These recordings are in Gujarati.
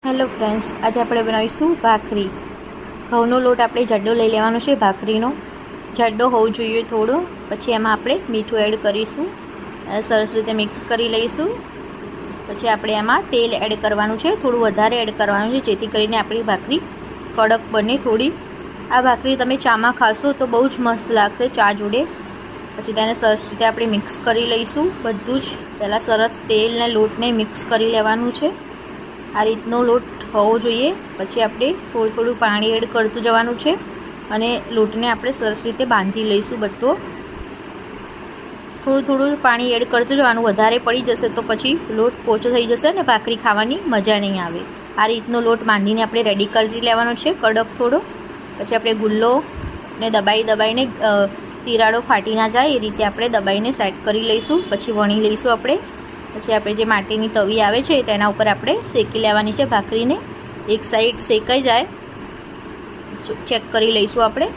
હેલો ફ્રેન્ડ્સ, આજે આપણે બનાવીશું ભાખરી. ઘઉંનો લોટ આપણે જાડો લઈ લેવાનો છે. ભાખરીનો જાડો હોવો જોઈએ થોડો. પછી એમાં આપણે મીઠું એડ કરીશું, સરસ રીતે મિક્સ કરી લઈશું. પછી આપણે એમાં તેલ એડ કરવાનું છે, થોડું વધારે એડ કરવાનું છે, જેથી કરીને આપણી ભાખરી કડક બને થોડી. આ ભાખરી તમે ચામાં ખાશો તો બહુ જ મસ્ત લાગશે ચા જોડે. પછી તેને સરસ રીતે આપણે મિક્સ કરી લઈશું. બધું જ પહેલાં સરસ તેલ ને લોટને મિક્સ કરી લેવાનું છે. આ રીતનો લોટ હોવો જોઈએ. પછી આપણે થોડું થોડું પાણી એડ કરતું જવાનું છે અને લોટને આપણે સરસ રીતે બાંધી લઈશું. બધો થોડું થોડું પાણી એડ કરતું જવાનું. વધારે પડી જશે તો પછી લોટ પોચો થઈ જશે ને ભાખરી ખાવાની મજા નહીં આવે. આ રીતનો લોટ બાંધીને આપણે રેડી કરી લેવાનો છે, કડક થોડો. પછી આપણે ગુલ્લો ને દબાઈને તિરાડો ફાટી ના જાય એ રીતે આપણે દબાઈને સેટ કરી લઈશું. પછી વણી લઈશું આપણે. પછી આપણે જે માટીની તવી આવે છે તેના ઉપર આપણે શેકી લેવાની છે ભાખરીને. એક સાઈડ શેકાઈ જાય ચેક કરી લઈશું આપણે.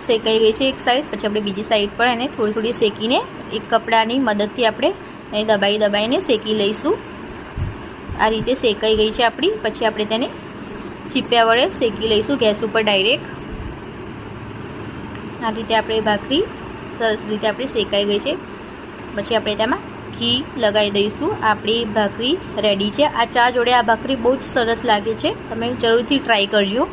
શેકાઈ ગઈ છે એક સાઈડ. પછી આપણે બીજી સાઈડ પર એને થોડી થોડી શેકીને એક કપડાની મદદથી આપણે એને દબાઈને શેકી લઈશું. આ રીતે શેકાઈ ગઈ છે આપણી. પછી આપણે તેને ચીપિયા વડે શેકી લઈશું ગેસ ઉપર ડાયરેક્ટ. આ રીતે આપણે ભાખરી સરસ રીતે આપણી શેકાઈ ગઈ છે. પછી આપણે તેમાં ઘી લગાવી દઈશું. આપણી ભાખરી રેડી છે. આ ચા જોડે આ ભાખરી બહુ જ સરસ લાગે છે. તમે જરૂરથી ટ્રાય કરજો.